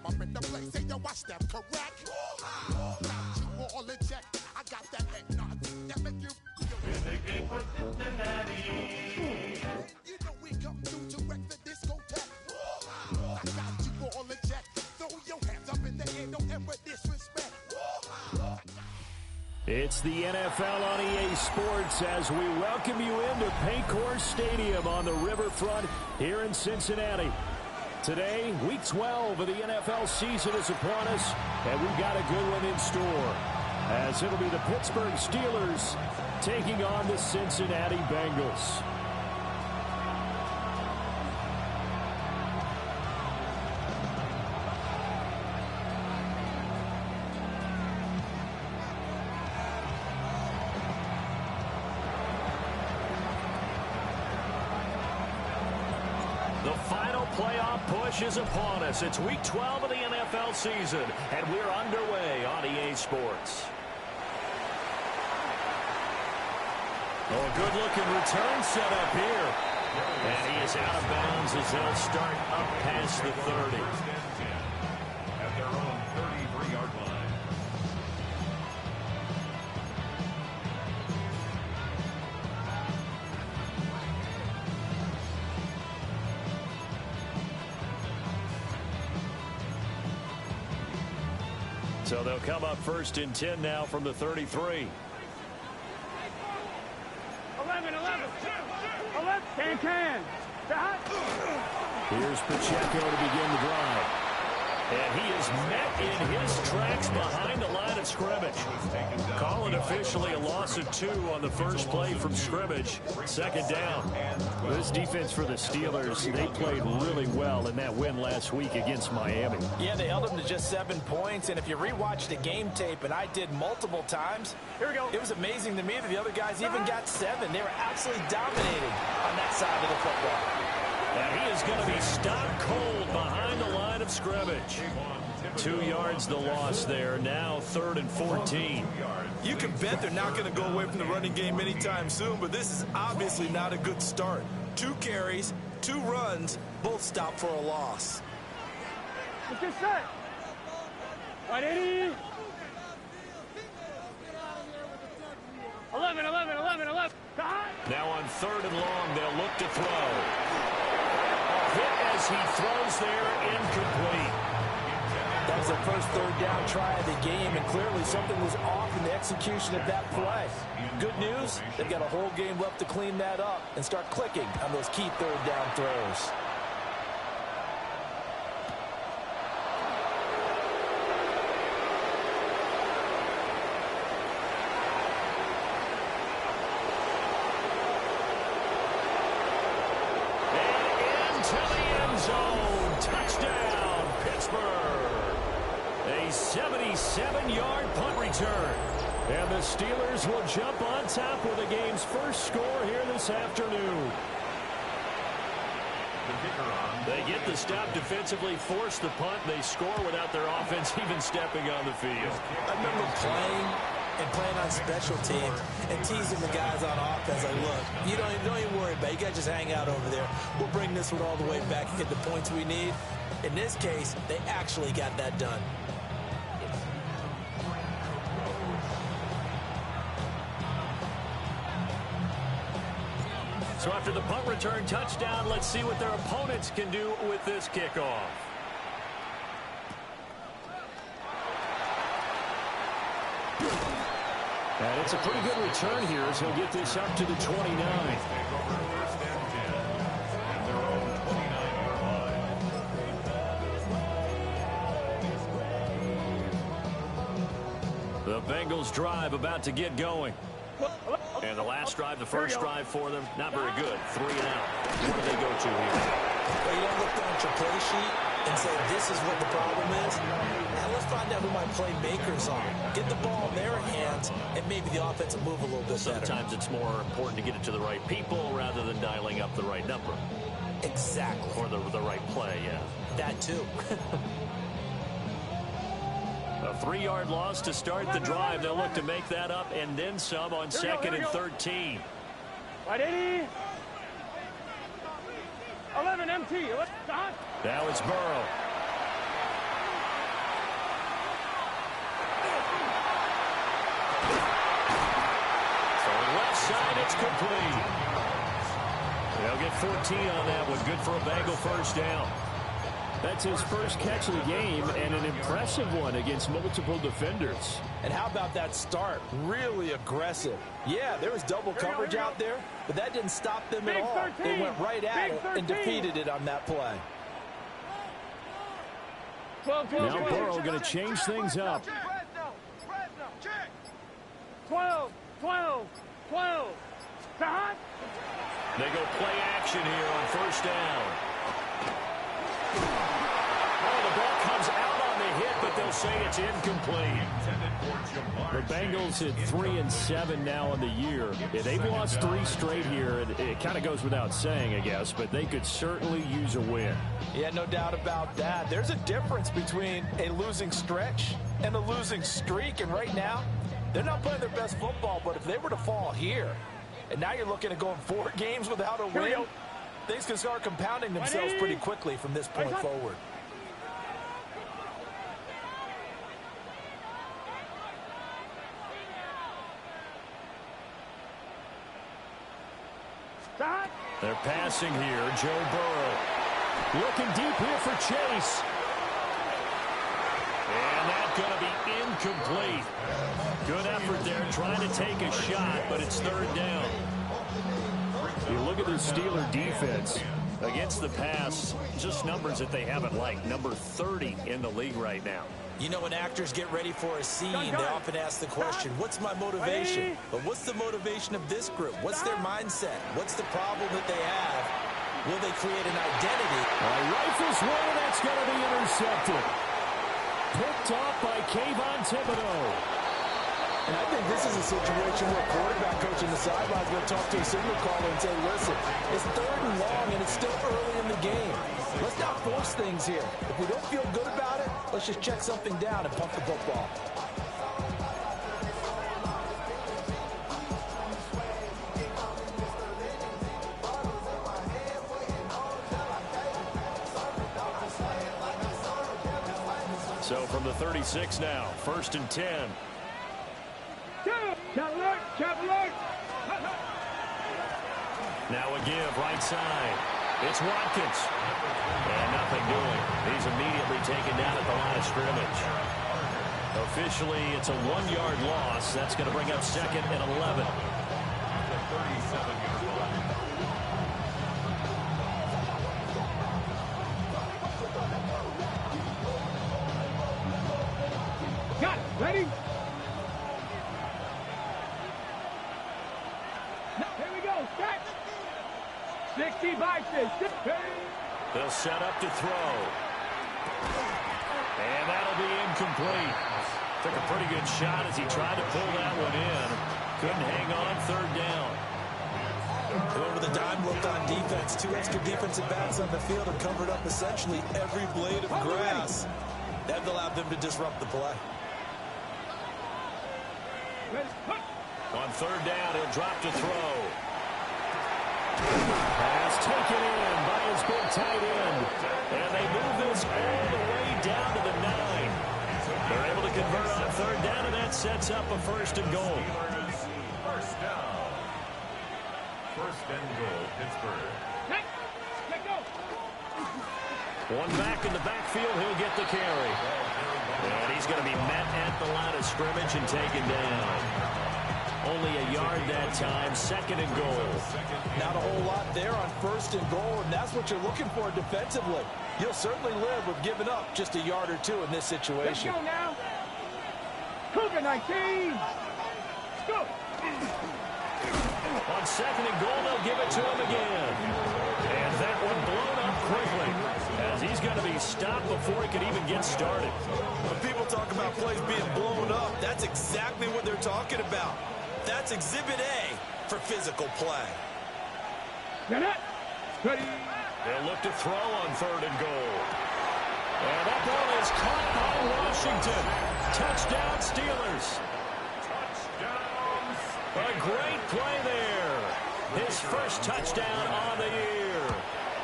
I'm up in the place. Say, yo, I step correct. Got you all in check. I got that eggnog that make you. In the game for Cincinnati. You know we come through to wreck the discotheque. I got you all in check. Throw your hands up in the air. Don't ever disrespect. It's the NFL on EA Sports as we welcome you into Paycor Stadium on the riverfront here in Cincinnati. Today, Week 12 of the NFL season is upon us, and we've got a good one in store, as it'll be the Pittsburgh Steelers taking on the Cincinnati Bengals. The final playoff push is upon us. It's Week 12 of the NFL season, and we're underway on EA Sports. Oh, a good-looking return set up here. And he is out of bounds as they'll start up past the 30. At their own 33-yard line. So they'll come up first and 10 now from the 33. 11. Can. Here's Pacheco to begin the drive. And he is met in his tracks behind the line of scrimmage. Call it officially a loss of 2 on the first play from scrimmage. Second down. This defense for the Steelers, they played really well in that win last week against Miami. Yeah, they held them to just 7 points. And if you rewatch the game tape, and I did multiple times, Here we go. It was amazing to me that the other guys even got 7. They were absolutely dominating on that side of the football. And he is going to be stopped cold behind the line of scrimmage. 2 yards the loss there. Now 3rd and 14. You can bet they're not going to go away from the running game anytime soon, but this is obviously not a good start. 2 carries, 2 runs, both stopped for a loss. Let's get set. 180. 11. Now on 3rd and long, they'll look to throw. Hit as he throws there, incomplete. That was the first 3rd down try of the game, and clearly something was off in the execution of that play. Good news, they've got a whole game left to clean that up and start clicking on those key 3rd down throws. Touchdown, Pittsburgh. A 77-yard punt return. And the Steelers will jump on top with the game's first score here this afternoon. They get the stop defensively, force the punt. They score without their offense even stepping on the field. I remember playing on special teams and teasing the guys on offense. Like, look, you don't even worry about it. You guys just hang out over there. We'll bring this one all the way back and get the points we need. In this case, they actually got that done. So after the punt return touchdown, let's see what their opponents can do with this kickoff. And it's a pretty good return here as he'll get this up to the 29. The Bengals drive about to get going. And the last drive, the first drive for them, not very good. 3 and out. What do they go to here? Well, you don't look down at your play sheet and say, this is what the problem is. Now let's find out who my playmakers are. Get the ball in their hands, and maybe the offense will move a little bit better. Sometimes it's more important to get it to the right people rather than dialing up the right number. Exactly. Or the right play, yeah. That too. A 3-yard loss to start the drive. They'll look to make that up and then some on 2nd and 13. 180. 11 MT. Now it's Burrow. It's complete. They'll get 14 on that one. Good for a Bengal first down. That's his first catch of the game, and an impressive one against multiple defenders. And how about that start? Really aggressive. Yeah, there was double coverage out there, but that didn't stop them at all. They went right at it and defeated it on that play. Now Burrow going to change things up. 12, 12, 12. They go play action here on first down. Oh, the ball comes out on the hit, but they'll say it's incomplete. The Bengals at 3-7 now in the year. Yeah, they've lost 3 straight here. It kind of goes without saying, I guess, but they could certainly use a win. Yeah, no doubt about that. There's a difference between a losing stretch and a losing streak, and right now, they're not playing their best football, but if they were to fall here, and now you're looking at going 4 games without a win, things can start compounding themselves pretty quickly from this point forward. They're passing here. Joe Burrow looking deep here for Chase. And that's going to be incomplete. Good effort there trying to take a shot, but it's third down. You look at the Steeler defense against the pass, just numbers that they haven't liked. Number 30 in the league right now. You know, when actors get ready for a scene, they often ask the question, what's my motivation? But what's the motivation of this group? What's their mindset? What's the problem that they have? Will they create an identity? Rifles one, and that's going to be intercepted. Picked off by Kayvon Thibodeau. And I think this is a situation where a quarterback coach in the sidelines will talk to a signal caller and say, listen, it's 3rd and long, and it's still early in the game. Let's not force things here. If we don't feel good about it, let's just check something down and pump the football. So from the 36 now, 1st and 10. Now a give, right side. It's Watkins. And nothing doing. He's immediately taken down at the line of scrimmage. Officially, it's a 1-yard loss. That's going to bring up 2nd and 11. Got it. Ready? Here we go. Set. 60 boxes. They'll set up to throw. And that'll be incomplete. Took a pretty good shot as he tried to pull that one in. Couldn't hang on, 3rd down. Over the dime look on defense. 2 extra defensive backs on the field and covered up essentially every blade of grass. That allowed them to disrupt the play. On 3rd down, he'll drop to throw. Pass taken in by his big tight end. And they move this all the way down to the 9. They're able to convert on 3rd down, and that sets up a 1st and goal. First down. 1st and goal, Pittsburgh. One back in the backfield, he'll get the carry. And he's going to be met at the line of scrimmage and taken down. Only a yard that time, 2nd and goal. Not a whole lot there on 1st and goal, and that's what you're looking for defensively. You'll certainly live with giving up just a yard or 2 in this situation. Let's go now. Cougar 19. Go. On 2nd and goal, they'll give it to him again. And that one blown up quickly, as he's going to be stopped before he can even get started. When people talk about plays being blown up, that's exactly what they're talking about. That's Exhibit A for physical play. Get it. Ready. They'll look to throw on 3rd and goal. And that ball is caught by Washington. Touchdown, Steelers. A great play there. His first touchdown on the year.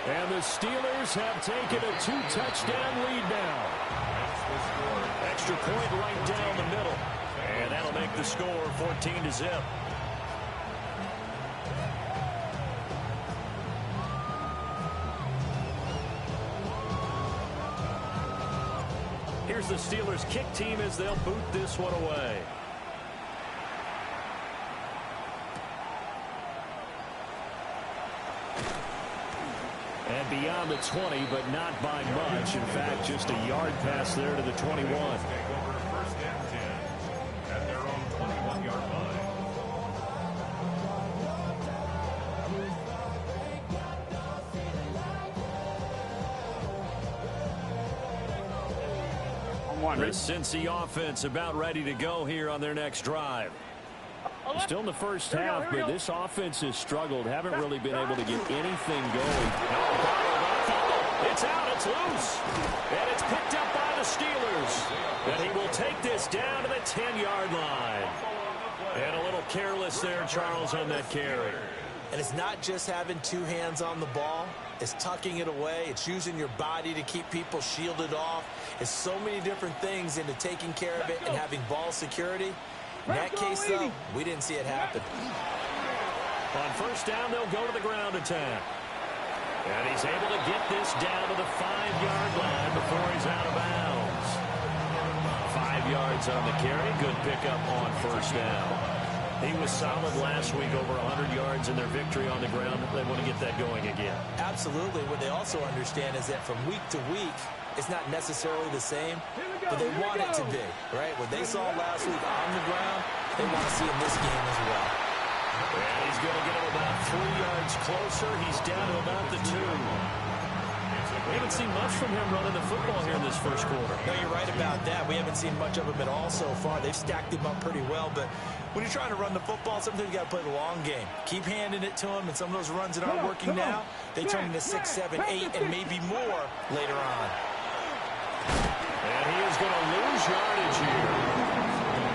And the Steelers have taken a 2-touchdown lead now. Extra point right down the middle. And that'll make the score 14-0. Here's the Steelers kick team as they'll boot this one away. And beyond the 20, but not by much. In fact, just a yard pass there to the 21. Take over first and 10 at their own 21-yard line. The Cincy offense about ready to go here on their next drive. Still in the first half, but this offense has struggled. Haven't really been able to get anything going. It's out. It's loose. And it's picked up by the Steelers. And he will take this down to the 10-yard line. And a little careless there, Charles, on that carry. And it's not just having two hands on the ball. It's tucking it away. It's using your body to keep people shielded off. It's so many different things into taking care of it and having ball security. In that case, though, we didn't see it happen. On first down, they'll go to the ground attack. And he's able to get this down to the 5-yard line before he's out of bounds. 5 yards on the carry. Good pickup on first down. He was solid last week, over 100 yards in their victory on the ground. They want to get that going again. Absolutely. What they also understand is that from week to week, it's not necessarily the same, but they want it to be, right? What they saw last week on the ground, they want to see in this game as well. And he's going to get him about 3 yards closer. He's down to about the 2. We haven't seen much from him running the football here in this first quarter. No, you're right about that. We haven't seen much of him at all so far. They've stacked him up pretty well, but when you're trying to run the football, sometimes you got to play the long game. Keep handing it to him, and some of those runs that aren't working now, they turn into 6, 7, 8, and maybe more later on. And he is going to lose yardage here.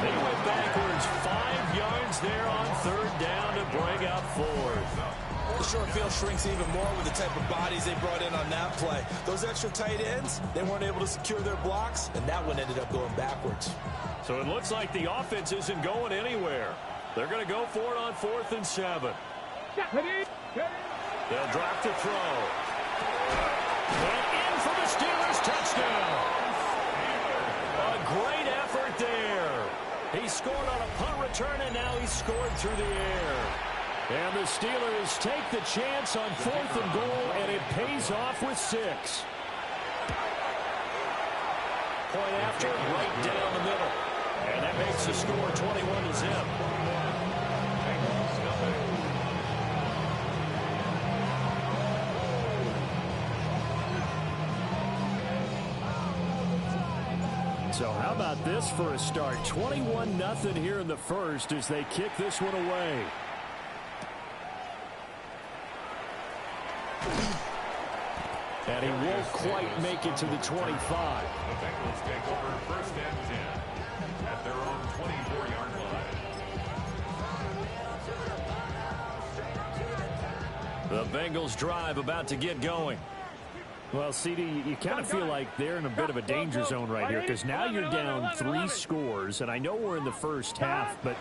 They went backwards 5 yards there on third down to bring up fourth. The short field shrinks even more with the type of bodies they brought in on that play. Those extra tight ends, they weren't able to secure their blocks, and that one ended up going backwards. So it looks like the offense isn't going anywhere. They're going to go for it on 4th and 7. They'll drop to throw. And in for the Steelers touchdown. A great effort there. He scored on a punt return, and now he's scored through the air. And the Steelers take the chance on 4th and goal, and it pays off with 6. Point after, right down the middle. And that makes the score 21-0. So how about this for a start? 21-0 here in the first as they kick this one away. And he won't quite make it to the 25. The Bengals take over first and 10 at their own 24-yard line. The Bengals drive about to get going. Well, CD, you kind of feel like they're in a bit of a danger zone right here because now you're down 3 scores, and I know we're in the first half, but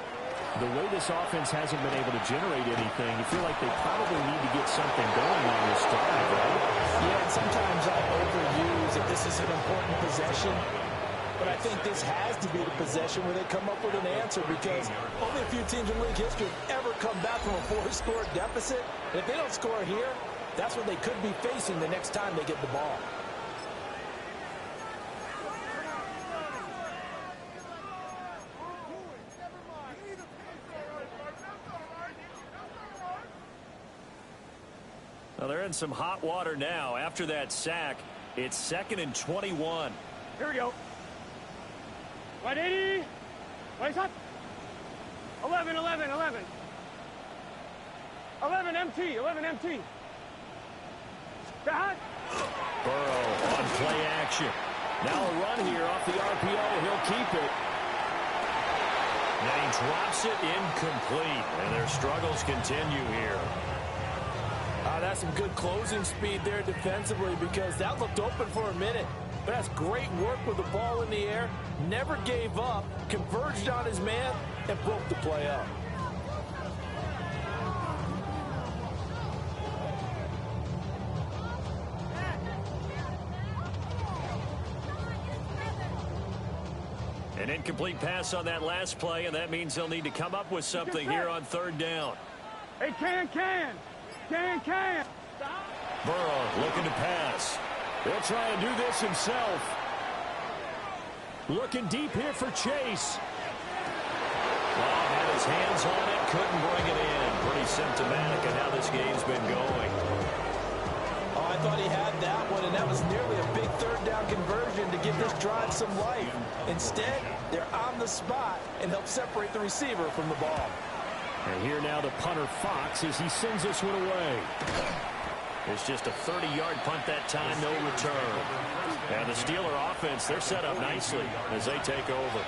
the way this offense hasn't been able to generate anything, you feel like they probably need to get something going on this drive, right? Yeah, and sometimes I overuse that this is an important possession, but I think this has to be the possession where they come up with an answer because only a few teams in league history have ever come back from a 4-score deficit. And if they don't score here, that's what they could be facing the next time they get the ball. Well, they're in some hot water now. After that sack, it's 2nd and 21. Here we go. Wh0aTV. Place up. 11, 11, 11. 11 MT, 11 MT. Back. Burrow on play action. Now a run here off the RPO. He'll keep it. And he drops it incomplete. And their struggles continue here. That's some good closing speed there defensively because that looked open for a minute. But that's great work with the ball in the air. Never gave up, converged on his man, and broke the play up. An incomplete pass on that last play, and that means they'll need to come up with something here on third down. Hey, can. Burrow looking to pass. He'll try and do this himself. Looking deep here for Chase. Well, had his hands on it, couldn't bring it in. Pretty symptomatic of how this game's been going. Oh, I thought he had that one, and that was nearly a big third down conversion to give this drive some life. Instead, they're on the spot and help separate the receiver from the ball. And here now the punter Fox as he sends this one away. It's just a 30-yard punt that time, no return. And the Steeler offense, they're set up nicely as they take over.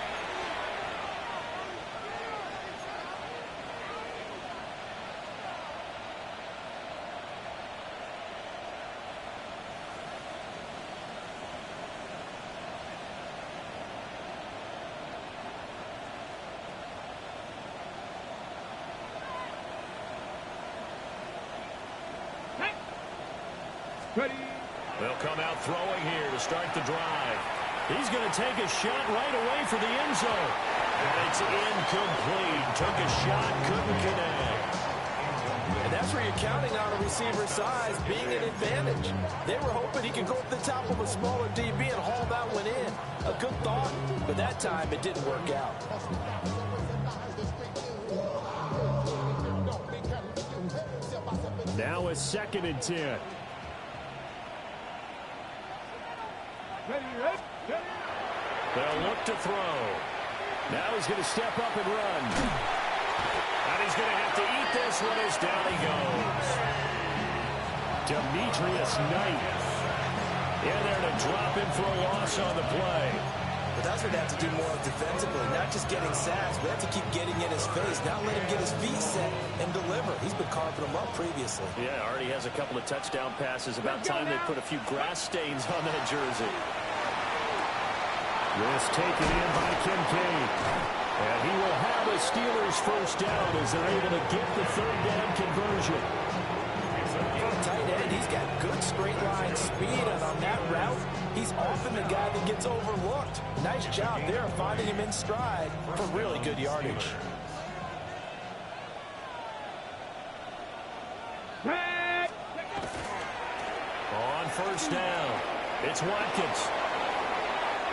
Ready. They'll come out throwing here to start the drive. He's going to take a shot right away for the end zone. And it's incomplete. Took a shot, couldn't connect. And that's where you're counting on a receiver's size being an advantage. They were hoping he could go up the top of a smaller DB and haul that one in. A good thought, but that time it didn't work out. Now a 2nd and 10. Ready. They'll look to throw. Now he's going to step up and run. And he's going to have to eat this one as down he goes. Demetrius Knight in there to drop him for a loss on the play. But that's what they have to do more of defensively, not just getting sacks, but they have to keep getting in his face, not let him get his feet set and deliver. He's been carving them up previously. Yeah, already has a couple of touchdown passes. About time they put a few grass stains on that jersey. This taken in by Kincaid. And he will have a Steelers first down as they're able to get the third down conversion. Tight end, he's got good straight line speed, and on that route, he's often the guy that gets overlooked. Nice job there finding him in stride for really good yardage. On first down, it's Watkins.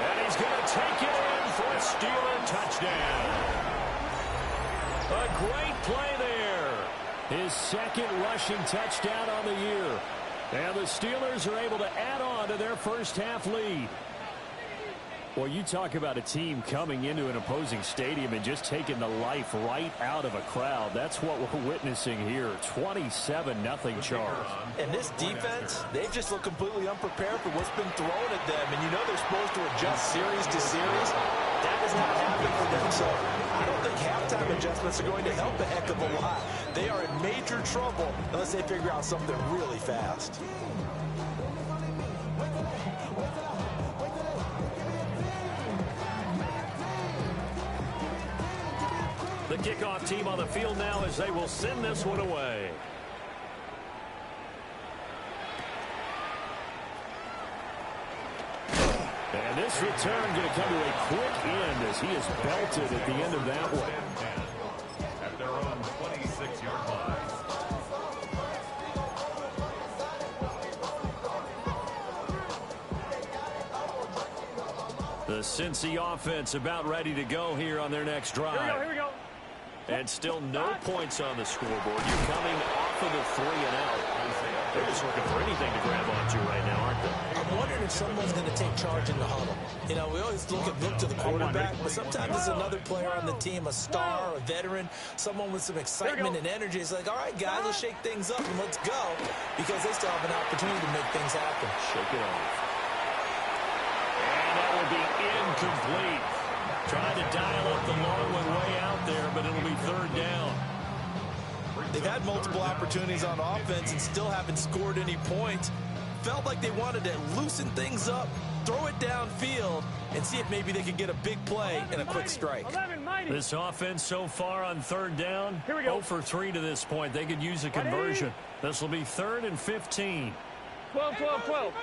And he's going to take it in for a Steeler touchdown. A great play there. His 2nd rushing touchdown on the year. And the Steelers are able to add on to their first half lead. Well, you talk about a team coming into an opposing stadium and just taking the life right out of a crowd. That's what we're witnessing here. 27-0 Charles. And this defense, they've just looked completely unprepared for what's been thrown at them. And you know they're supposed to adjust series to series. That has not happened for them. So I don't think halftime adjustments are going to help a heck of a lot. They are in major trouble unless they figure out something really fast. The kickoff team on the field now as they will send this one away. And this return going to come to a quick end as he is belted at the end of that one. At their own 26-yard line. The Cincy offense about ready to go here on their next drive. Here we go. And still no points on the scoreboard. You're coming off of the 3 and out. They're just looking for anything to grab onto right now, aren't they? I'm wondering if someone's going to take charge in the huddle. You know, we always look to the quarterback, but sometimes it's another player on the team, a star, a veteran, someone with some excitement and energy. It's like, all right, guys, let's shake things up and let's go, because they still have an opportunity to make things happen. Shake it off. And that will be incomplete. Trying to dial up the long one way out there, but it'll be third down. They've had multiple opportunities on offense and still haven't scored any points. Felt like they wanted to loosen things up, throw it downfield, and see if maybe they could get a big play and a quick strike. This offense so far on third down, 0 for 3 to this point. They could use a conversion. This will be 3rd and 15. 12, 12, 12.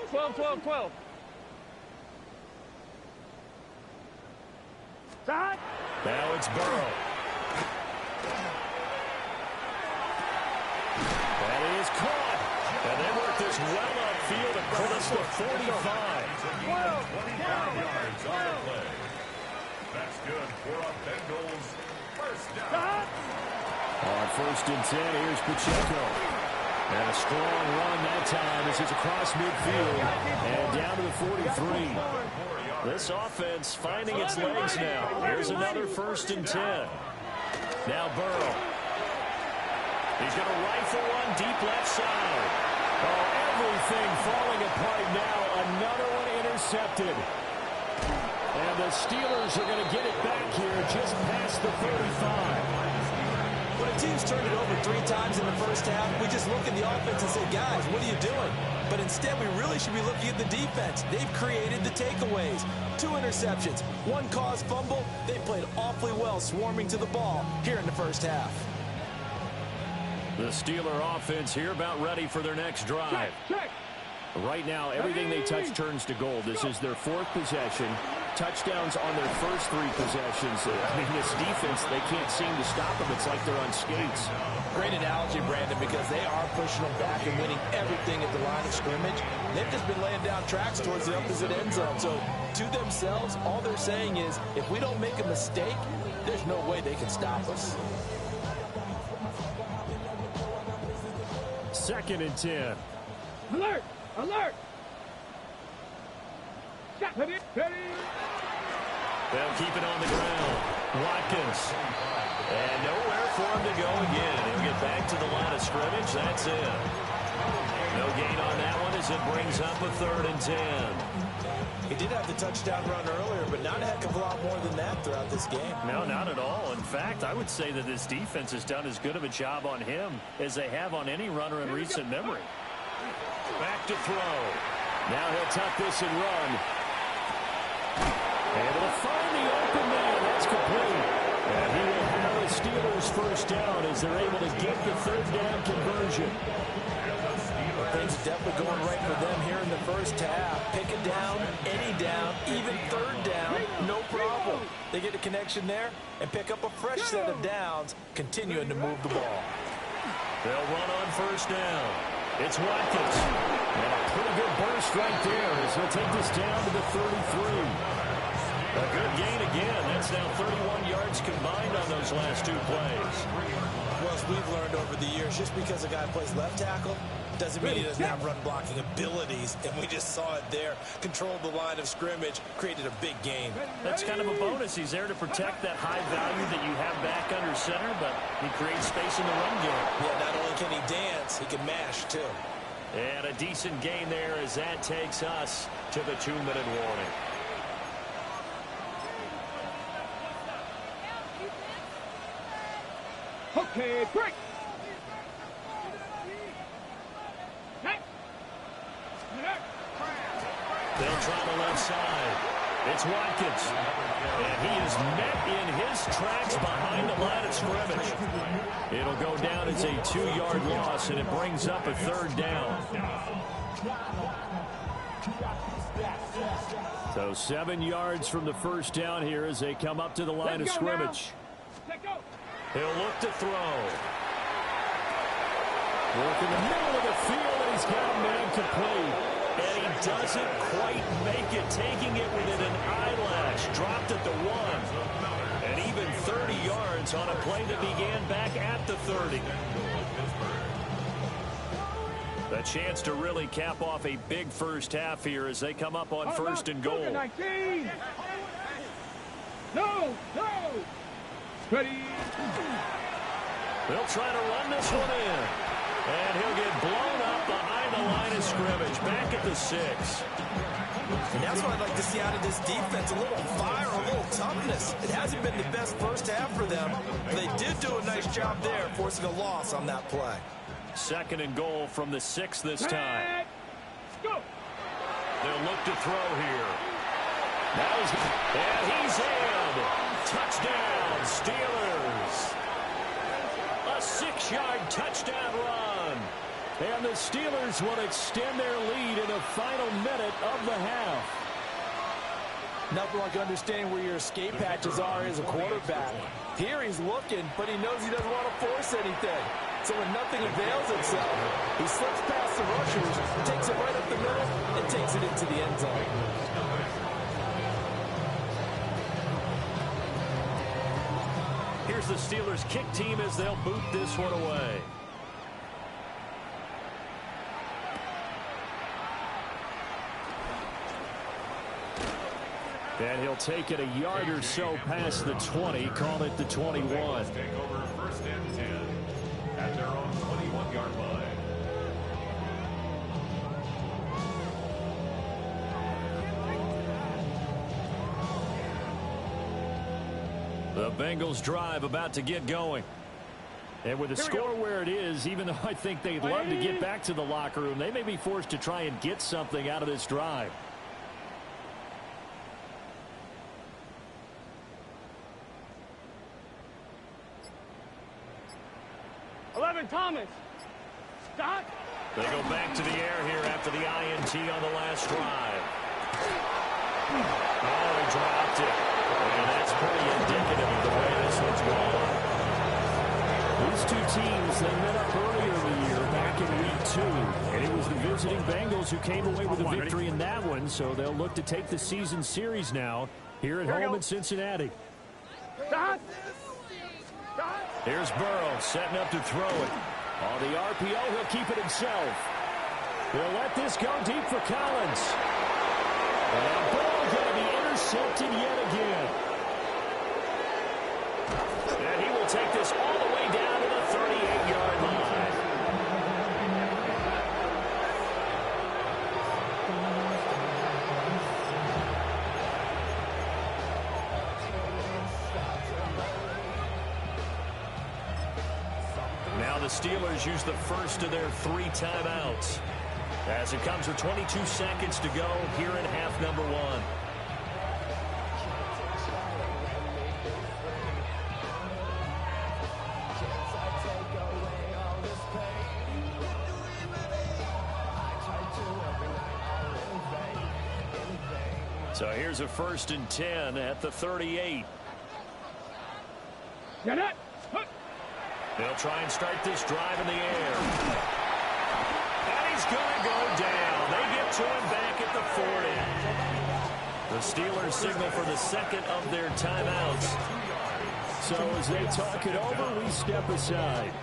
12, 12, 12. Now it's Burrow. And he is caught. And they work this well upfield across the 45. 25 yards on the play. That's good for a Bengals first down. On 1st and 10, here's Pacheco. And a strong run that time as it's across midfield and down to the 43. This offense finding its legs now. Here's another 1st and 10. Now Burrow. He's going to rifle one deep left side. Oh, everything falling apart now. Another one intercepted. And the Steelers are going to get it back here just past the 35. When a team's turned it over 3 times in the first half, we just look at the offense and say, guys, what are you doing? But instead, we really should be looking at the defense. They've created the takeaways. 2 interceptions, 1 caused fumble. They played awfully well swarming to the ball here in the first half. The Steeler offense here about ready for their next drive. Right now, everything they touch turns to gold. This is their 4th possession. Touchdowns on their first 3 possessions. I mean, this defense, they can't seem to stop them. It's like they're on skates. Great analogy, Brandon, because they are pushing them back and winning everything at the line of scrimmage. They've just been laying down tracks towards the opposite end zone. So, to themselves, all they're saying is, if we don't make a mistake, there's no way they can stop us. 2nd and 10. Alert! Alert! Ready? They'll keep it on the ground. Watkins. And nowhere for him to go again. He'll get back to the line of scrimmage. That's it. No gain on that one as it brings up a 3rd and 10. He did have the touchdown run earlier, but not a heck of a lot more than that throughout this game. No, not at all. In fact, I would say that this defense has done as good of a job on him as they have on any runner in recent memory. Back to throw. Now he'll tuck this and run. Able to find the open man. That's complete. And he will have the Steelers first down as they're able to get the 3rd down conversion. Things are definitely going right for them here in the first half. Pick it down, any down, even 3rd down, no problem. They get a connection there and pick up a fresh set of downs, continuing to move the ball. They'll run on 1st down. It's Watkins. And a pretty good burst right there as he'll take this down to the 33. A good gain again. That's now 31 yards combined on those last 2 plays. Well, as we've learned over the years, just because a guy plays left tackle doesn't mean he doesn't have run blocking abilities. And we just saw it there. Controlled the line of scrimmage, created a big gain. That's kind of a bonus. He's there to protect that high value that you have back under center, but he creates space in the run game. Yeah, not only can he dance, he can mash too. And a decent gain there as that takes us to the 2-minute warning. Okay, break! They'll try the left side. It's Watkins. And he is met in his tracks behind the line of scrimmage. It'll go down as a 2-yard loss, and it brings up a 3rd down. So 7 yards from the first down here as they come up to the line of scrimmage. He'll look to throw. Work in the middle of the field, and he's got a man complete. And he doesn't quite make it, taking it within an eyelash. Dropped at the 1. And even 30 yards on a play that began back at the 30. A chance to really cap off a big first half here as they come up on 1st and goal. 19. No! Ready? They'll try to run this one in. And he'll get blown up behind the line of scrimmage. Back at the 6. And that's what I'd like to see out of this defense. A little fire, a little toughness. It hasn't been the best first half for them. But they did do a nice job there, forcing a loss on that play. 2nd and goal from the 6 this time. Go! They'll look to throw here. And he's in. Touchdown, Steelers. A 6-yard touchdown run. And the Steelers will extend their lead in the final minute of the half. Nothing like understanding where your escape hatches are as a quarterback. Here he's looking, but he knows he doesn't want to force anything. So when nothing avails itself, he slips past the rushers, takes it right up the middle, and takes it into the end zone. Here's the Steelers' kick team as they'll boot this one away. And he'll take it a yard or so past the 20, call it the 21. Take over 1st and 10 at their own 21-yard line. The Bengals drive about to get going. And with the score where it is, even though I think they'd love to get back to the locker room, they may be forced to try and get something out of this drive. Thomas. Stop. They go back to the air here after the INT on the last drive. Oh, he dropped it. And that's pretty indicative of the way this one's going. These two teams, they met up earlier in the year, back in week 2. And it was the visiting Bengals who came away with a victory in that one, so they'll look to take the season series now here at home in Cincinnati. Stop. Here's Burrow setting up to throw it. On the RPO, he'll keep it himself. He'll let this go deep for Collins. And Burrow going to be intercepted yet again. And he will take this all the way down to the 38-yard line. The Steelers use the first of their 3 timeouts as it comes with 22 seconds to go here in half number 1. So here's a 1st and 10 at the 38. Get it. They'll try and start this drive in the air. And he's going to go down. They get to him back at the 40. The Steelers signal for the second of their timeouts. So as they talk it over, we step aside.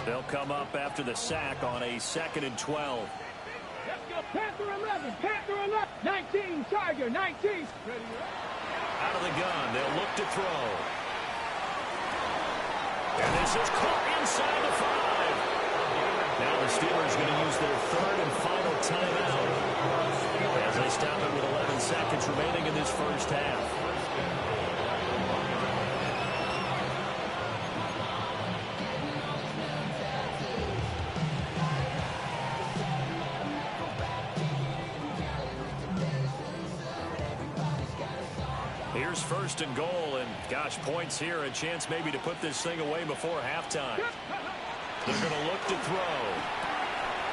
They'll come up after the sack on a 2nd and 12. Let's go. Panther 11. Panther 11. 19. Tiger 19. Out of the gun. They'll look to throw. And this is caught inside the 5. Now the Steelers going to use their 3rd and final timeout as they stop it with 11 seconds remaining in this first half. Here's 1st and goal, and gosh, points here, a chance maybe to put this thing away before halftime. They're going to look to throw.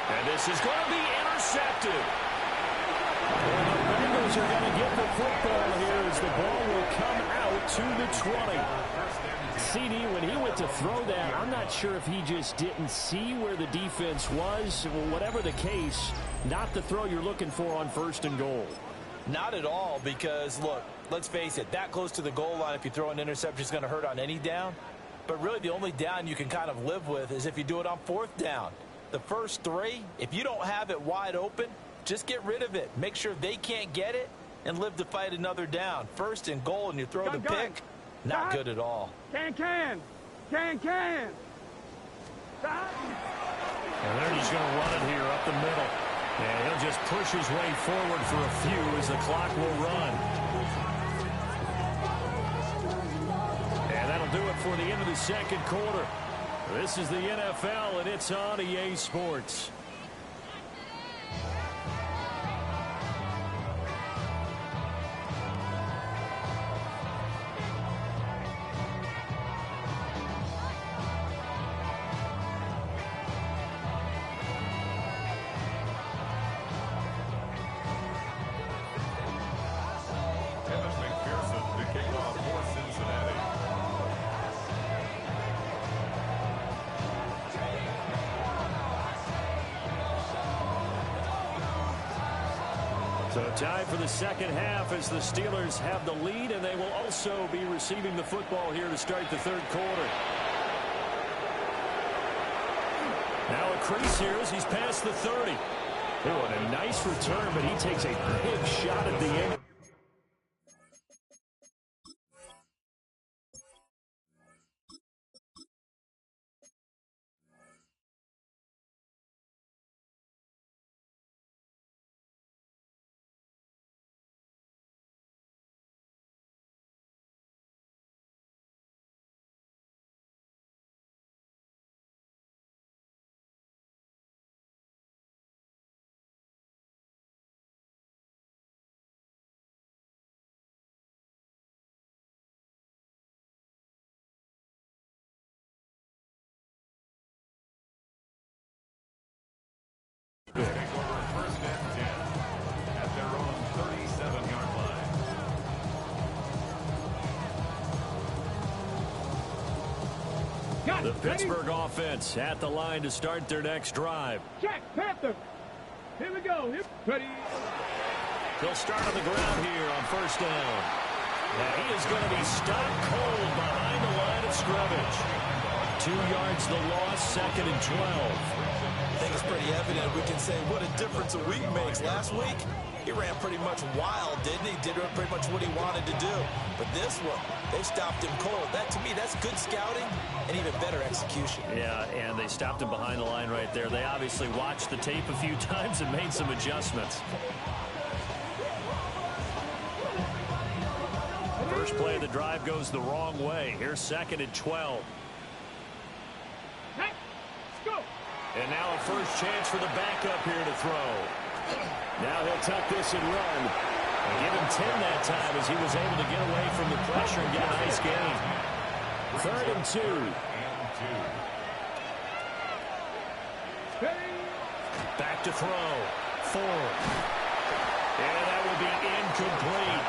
And this is going to be intercepted. And the Bengals are going to get the football here as the ball will come out to the 20. CD, when he went to throw that, I'm not sure if he just didn't see where the defense was. Whatever the case, not the throw you're looking for on 1st and goal. Not at all, because, look, let's face it, that close to the goal line, if you throw an interception, is going to hurt on any down. But really, the only down you can kind of live with is if you do it on 4th down. The first 3, if you don't have it wide open, just get rid of it. Make sure they can't get it and live to fight another down. 1st and goal, and you throw the pick, not good at all. Can. And they're just going to run it here up the middle. And he'll just push his way forward for a few as the clock will run. And that'll do it for the end of the 2nd quarter. This is the NFL, and it's on EA Sports. time for the second half as the Steelers have the lead, and they will also be receiving the football here to start the third quarter. Now a crease here as he's past the 30. Oh, and a nice return, but he takes a big shot at the end. First and 10 at their own 37-yard line. The Pittsburgh offense at the line to start their next drive. Check, Panther. Here we go. Ready. They'll start on the ground here on first down. And he is going to be stopped cold behind the line of scrimmage. 2 yards the loss, 2nd and 12. I think it's pretty evident. We can say what a difference a week makes. Last week, he ran pretty much wild, didn't he? Did pretty much what he wanted to do. But this one, they stopped him cold. That, to me, that's good scouting and even better execution. Yeah, and they stopped him behind the line right there. They obviously watched the tape a few times and made some adjustments. First play of the drive goes the wrong way. Here's 2nd and 12. Let's go. And now a first chance for the backup here to throw. Now he'll tuck this and run. And give him 10 that time as he was able to get away from the pressure and get a nice gain. 3rd and 2. Back to throw. 4. And that will be incomplete.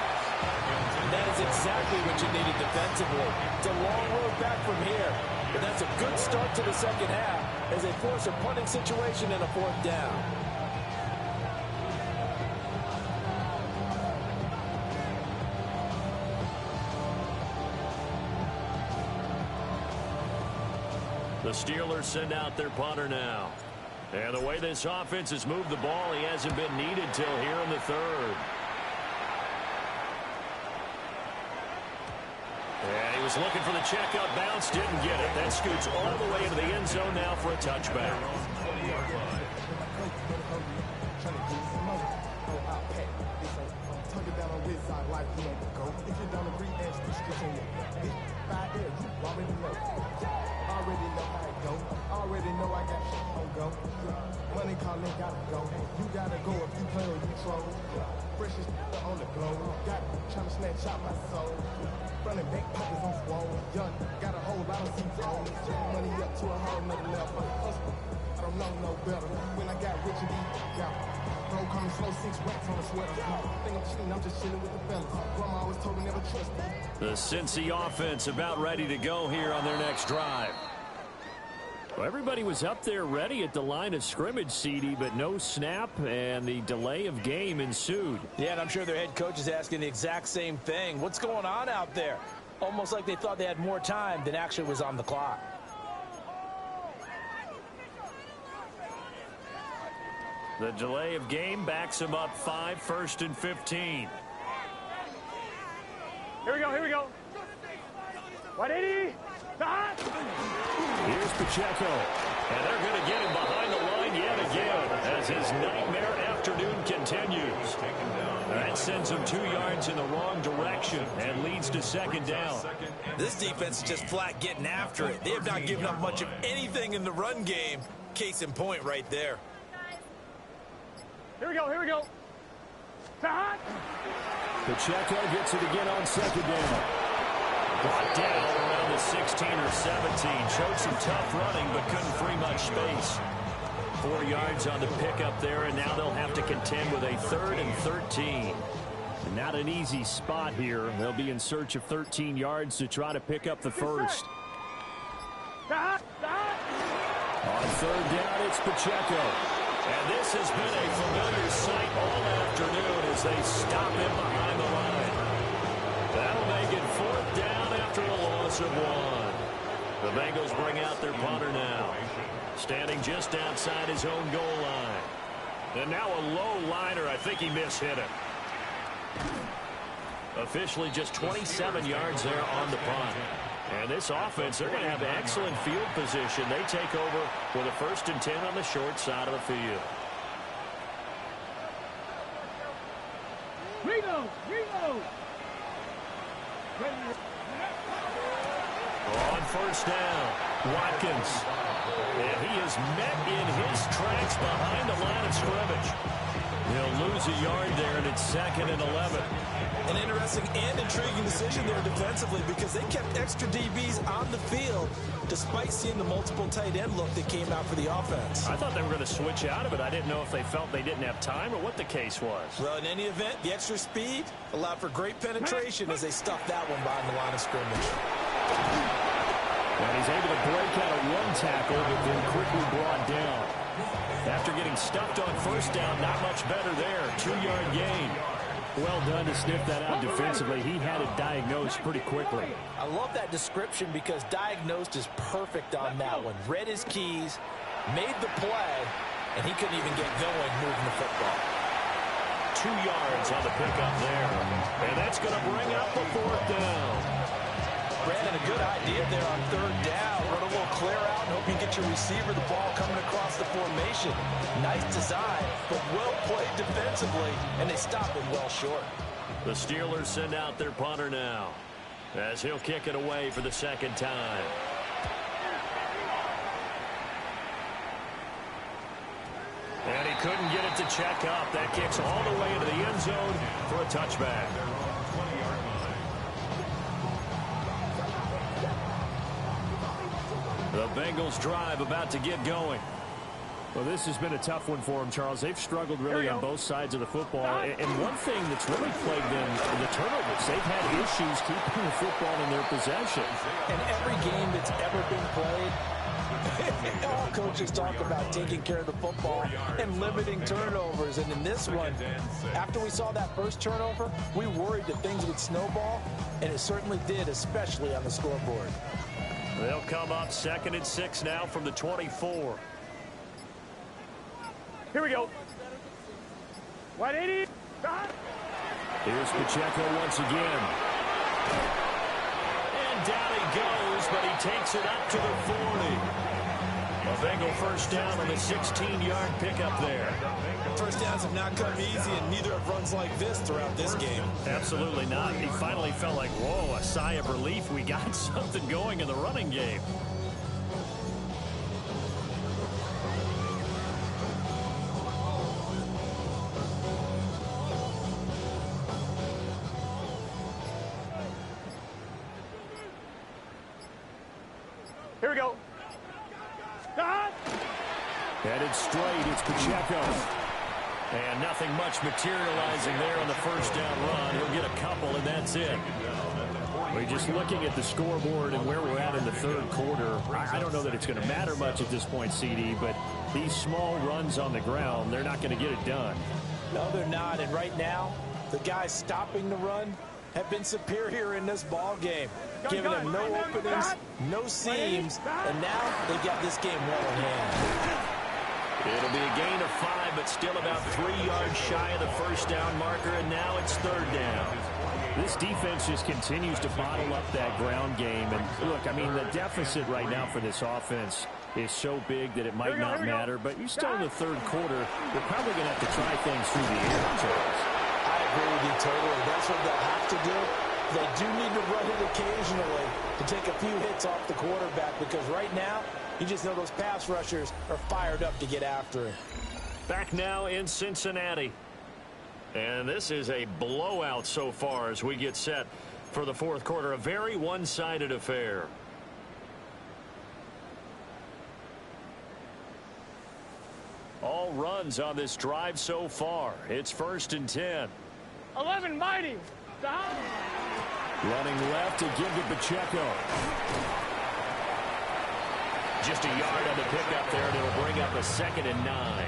That is exactly what you needed defensively. It's a long road back from here. But that's a good start to the second half as they force a punting situation and a 4th down. The Steelers send out their punter now. And the way this offense has moved the ball, he hasn't been needed till here in the 3rd. And he was looking for the checkout bounce, didn't get it. That scoots all the way into the end zone now for a touchback. Already know I got shit on go. Money calling, gotta go. You gotta go if you play or you troll. Precious on the globe. Got trying to snatch out my soul. Running back pockets on swole. Young, got a whole lot of seats on. Money up to a whole nother level. I don't know no better. When I got rich and got bro coming slow, 6 racks on a sweater. Think I'm cheating, I'm just chilling with the fellas. Grandma always told me never trust me. The Cincy offense about ready to go here on their next drive. Well, everybody was up there ready at the line of scrimmage, CD, but no snap, and the delay of game ensued. Yeah, and I'm sure their head coach is asking the exact same thing. What's going on out there? Almost like they thought they had more time than actually was on the clock. The delay of game backs him up 5, 1st and 15. Here we go, here we go. Wh0aTV. Here's Pacheco. And they're going to get him behind the line yet again as his nightmare afternoon continues. That sends him 2 yards in the wrong direction and leads to 2nd down. This defense is just flat getting after it. They have not given up much of anything in the run game. Case in point right there. Here we go, here we go. Pacheco gets it again on 2nd down. Brought down around the 16 or 17. Showed some tough running, but couldn't free much space. 4 yards on the pickup there, and now they'll have to contend with a 3rd and 13. Not an easy spot here. They'll be in search of 13 yards to try to pick up the first. On 3rd down, it's Pacheco. And this has been a familiar sight all afternoon as they stop him behind the line. That'll make it 4th down after a loss of 1. The Bengals bring out their punter now, standing just outside his own goal line. And now a low liner. I think he mishit it. Officially just 27 yards there on the punt. And this offense, they're going to have excellent field position. They take over with a 1st and 10 on the short side of the field. Reload! On 1st down, Watkins. And he is met in his tracks behind the line of scrimmage. He'll lose a yard there, and it's 2nd and 11. An interesting and intriguing decision there defensively because they kept extra DBs on the field despite seeing the multiple tight end look that came out for the offense. I thought they were going to switch out of it. I didn't know if they felt they didn't have time or what the case was. Well, in any event, the extra speed allowed for great penetration as they stuffed that one behind the line of scrimmage. And he's able to break out of 1 tackle, but then quickly brought down. After getting stuffed on 1st down, not much better there. 2-yard gain. Well done to sniff that out defensively. He had it diagnosed pretty quickly. I love that description because diagnosed is perfect on that one. Read his keys, made the play, and he couldn't even get going moving the football. 2 yards on the pickup there. And that's going to bring up the 4th down. Brandon, a good idea there on 3rd down. Run a little clear out and hope you get your receiver the ball coming across the formation. Nice design, but well played defensively, and they stop him well short. The Steelers send out their punter now as he'll kick it away for the 2nd time. And he couldn't get it to check up. That kicks all the way into the end zone for a touchback. The Bengals drive about to get going. Well, this has been a tough one for them, Charles. They've struggled really on both sides of the football. And one thing that's really plagued them, the turnovers. They've had issues keeping the football in their possession. In every game that's ever been played, all coaches talk about taking care of the football and limiting turnovers. And in this one, after we saw that first turnover, we worried that things would snowball, and it certainly did, especially on the scoreboard. They'll come up 2nd and 6 now from the 24. Here we go. Wh0aTV. Here's Pacheco once again. And down he goes, but he takes it up to the 40. A Bengal 1st down on the 16-yard pickup there. First downs have not come easy, and neither have runs like this throughout this game. Absolutely not. He finally felt like, whoa, a sigh of relief. We got something going in the running game. Here we go. Headed straight, it's Pacheco. And nothing much materializing there on the 1st down run. He'll get a couple, and that's it. We're just looking at the scoreboard and where we're at in the 3rd quarter. I don't know that it's going to matter much at this point, CD, but these small runs on the ground, they're not going to get it done. No, they're not. And right now, the guys stopping the run have been superior in this ball game, giving them no openings, no seams, and now they got this game well in hand. It'll be a gain of 5, but still about 3 yards shy of the 1st down marker, and now it's 3rd down. This defense just continues to bottle up that ground game. And look, I mean, the deficit right now for this offense is so big that it might not matter, but you're still in the 3rd quarter. They're probably going to have to try things through the air, Charles. I agree with you totally. That's what they'll have to do. They do need to run it occasionally to take a few hits off the quarterback, because right now, you just know those pass rushers are fired up to get after him. Back now in Cincinnati. And this is a blowout so far as we get set for the 4th quarter. A very one-sided affair. All runs on this drive so far. It's 1st and 10. 11 mighty. Running left to give to Pacheco. Just a yard on the pickup there, and it'll bring up a 2nd and 9.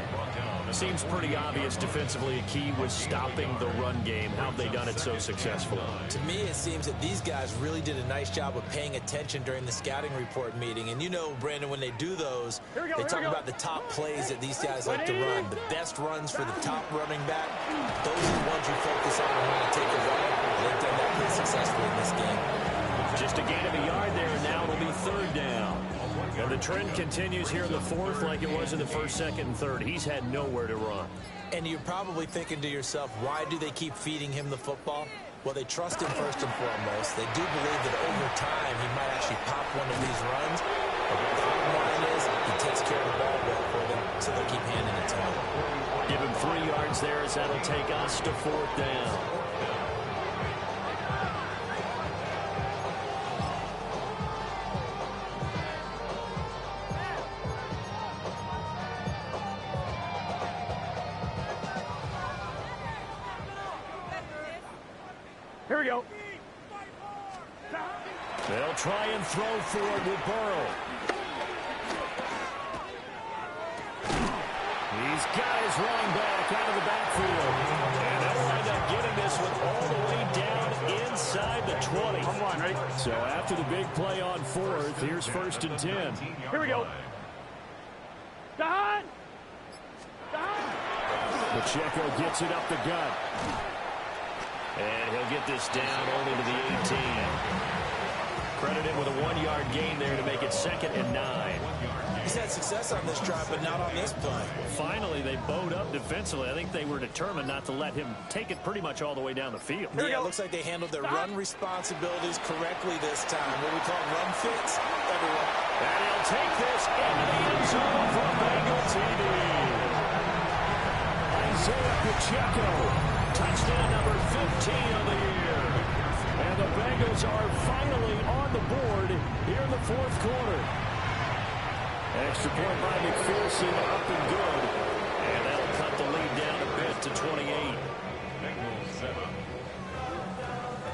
Seems pretty obvious defensively. A key was stopping the run game. How have they done it so successfully? To me, it seems that these guys really did a nice job of paying attention during the scouting report meeting. And you know, Brandon, when they do those, they talk about the top plays that these guys like to run. The best runs for the top running back. Those are the ones you focus on and want to take a run. They've done that pretty successfully in this game. Just a gain of a yard there, and now it'll be third down. And the trend continues here in the fourth like it was in the first, second, and third. He's had nowhere to run. And you're probably thinking to yourself, why do they keep feeding him the football? Well, they trust him first and foremost. They do believe that over time he might actually pop one of these runs. But the bottom line is he takes care of the ball well for them, so they'll keep handing it to him. Give him 3 yards there as that'll take us to fourth down. Here we go. They'll try and throw forward with Burrow. He's got his running back out of the backfield. And they'll wind up getting this one all the way down inside the 20. I'm on, right? So after the big play on fourth, here's 1st and 10. Here we go. Don! Pacheco gets it up the gut. And he'll get this down only to the 18. Credited with a 1-yard gain there to make it 2nd and 9. He's had success on this drive, but not on this play. Finally, they bowed up defensively. I think they were determined not to let him take it pretty much all the way down the field. Yeah, it looks like they handled their run responsibilities correctly this time. What we call run fits everywhere. And he'll take this into the end zone for Bengal TV. Isaiah Pacheco. Touchdown number 15 of the year. And the Bengals are finally on the board here in the fourth quarter. Extra point by McPherson, up and good. And that'll cut the lead down a bit to 28.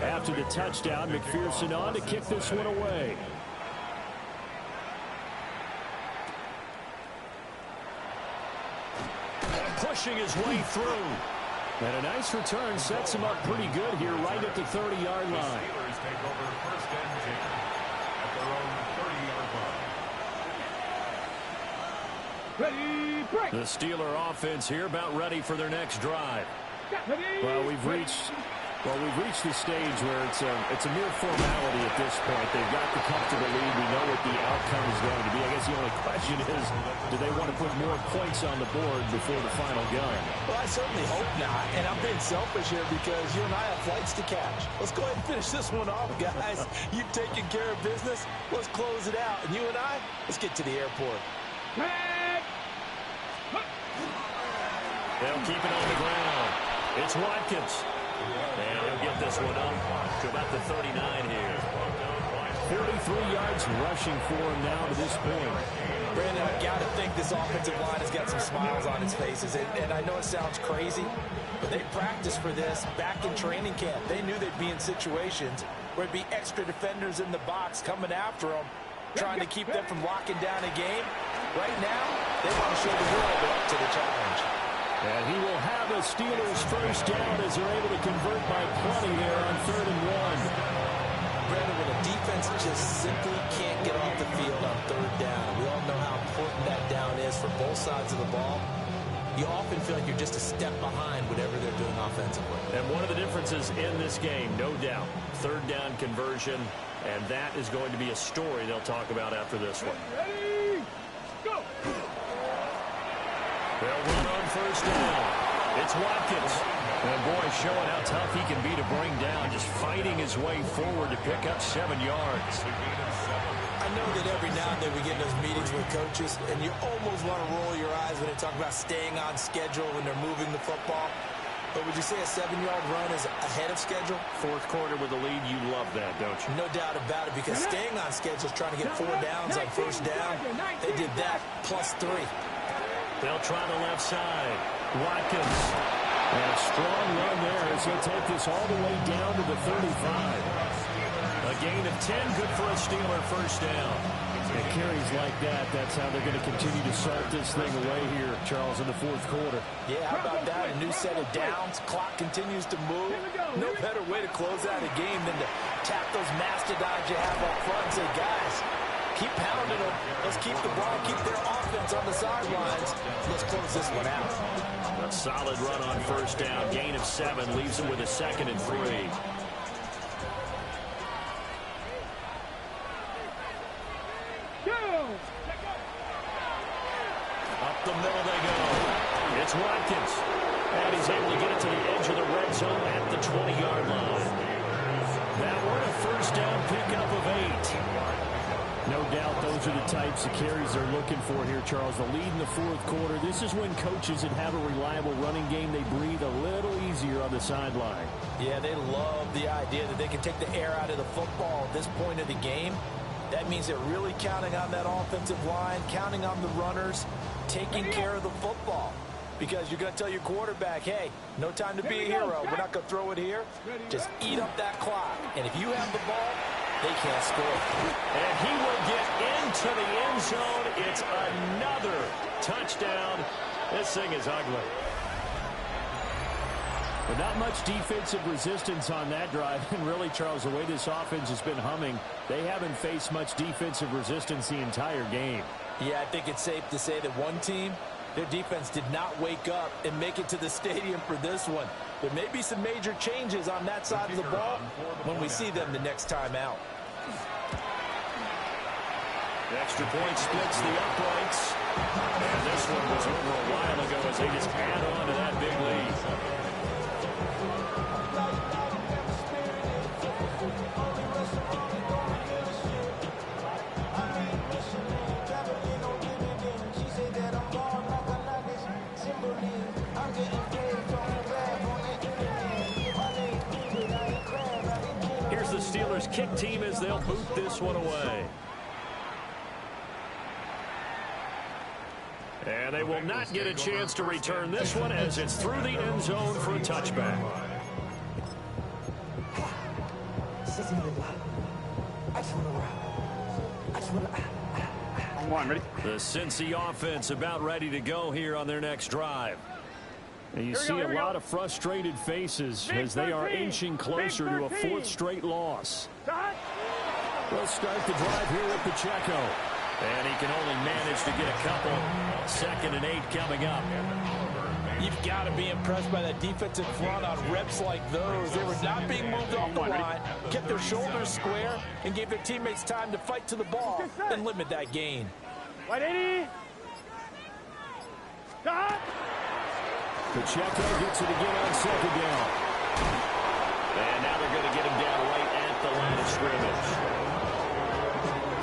After the touchdown, McPherson on to kick this one away. Pushing his way through. And a nice return sets him up pretty good here right at the 30-yard line. Steelers take over 1st and 10 at their own 30-yard line. Ready, break. The Steeler offense here about ready for their next drive. Ready, Well, we've reached the stage where it's a mere formality at this point. They've got the comfortable lead. We know what the outcome is going to be. I guess the only question is, do they want to put more points on the board before the final gun? Well, I certainly hope not. And I'm being selfish here because you and I have flights to catch. Let's go ahead and finish this one off, guys. You've taken care of business. Let's close it out. And you and I, let's get to the airport. They'll keep it on the ground. It's Watkins. And he'll get this one up to about the 39 here. 43 yards rushing for him now to this point. Brandon, I've got to think this offensive line has got some smiles on its faces. And I know it sounds crazy, but they practiced for this back in training camp. They knew they'd be in situations where it'd be extra defenders in the box coming after them, trying to keep them from locking down a game. Right now, they want to show the world they're up to the challenge. And he will have the Steelers first down as they're able to convert by plenty there on 3rd and 1. Brandon, when a defense just simply can't get off the field on 3rd down, we all know how important that down is for both sides of the ball. You often feel like you're just a step behind whatever they're doing offensively. And one of the differences in this game, no doubt, 3rd down conversion, and that is going to be a story they'll talk about after this one. Ready, go. They'll run on 1st down. It's Watkins. And boy, showing how tough he can be to bring down, just fighting his way forward to pick up 7 yards. I know that every now and then we get in those meetings with coaches, and you almost want to roll your eyes when they talk about staying on schedule when they're moving the football. But would you say a 7-yard run is ahead of schedule? Fourth quarter with the lead, you love that, don't you? No doubt about it, because staying on schedule is trying to get 4 downs on 1st down. They did that plus 3. They'll try the left side. Watkins. And a strong run there as he'll take this all the way down to the 35. A gain of 10, good for a Steeler first down. And carries like that, that's how they're going to continue to salt this thing away here, Charles, in the fourth quarter. Yeah, how about that? A new set of downs. Clock continues to move. No better way to close out a game than to tap those mastodons you have up front and say, guys, keep pounding them. Let's keep the ball, keep their offense on the sidelines. Let's close this one out. A solid run on first down. Gain of 7 leaves them with a 2nd and 3. Up the middle they go. It's Watkins. And he's able to get it to the edge of the red zone at the 20-yard line. That one a first down pickup of 8. No doubt those are the types of carries they're looking for here, Charles. The lead in the fourth quarter. This is when coaches that have a reliable running game, they breathe a little easier on the sideline. Yeah, they love the idea that they can take the air out of the football at this point of the game. That means they're really counting on that offensive line, counting on the runners, taking care of the football. Because you're going to tell your quarterback, hey, no time to be a hero. We're not going to throw it here. Just eat up that clock. And if you have the ball, they can't score. And he will get into the end zone. It's another touchdown. This thing is ugly. But not much defensive resistance on that drive. And really, Charles, the way this offense has been humming, they haven't faced much defensive resistance the entire game. Yeah, I think it's safe to say that one team, their defense did not wake up and make it to the stadium for this one. There may be some major changes on that side of the ball when we see them the next time out. The extra point splits the uprights. And this one was over a while ago as they just add on to that big lead. Here's the Steelers kick team as they'll boot this one away. And they will not get a chance to return this one as it's through the end zone for a touchback. The Cincy offense about ready to go here on their next drive. And you see a lot of frustrated faces as they are inching closer to a 4th straight loss. They'll start the drive here with Pacheco. And he can only manage to get a couple. 2nd and 8 coming up. You've got to be impressed by that defensive front on reps like those. They were not being moved off the line, kept their shoulders square, and gave their teammates time to fight to the ball and limit that gain. 180. Stop. Pacheco gets it again on 2nd down. And now they're going to get him down right at the line of scrimmage.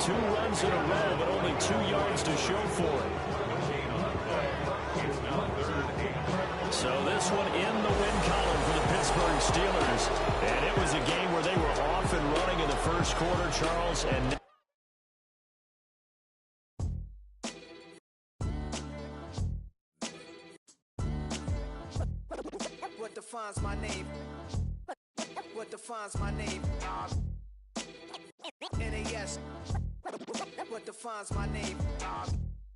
2 runs in a row, but only 2 yards to show for it. So this one in the win column for the Pittsburgh Steelers. And it was a game where they were off and running in the first quarter, Charles. And what defines my name? What defines my name? NAS. What defines my name?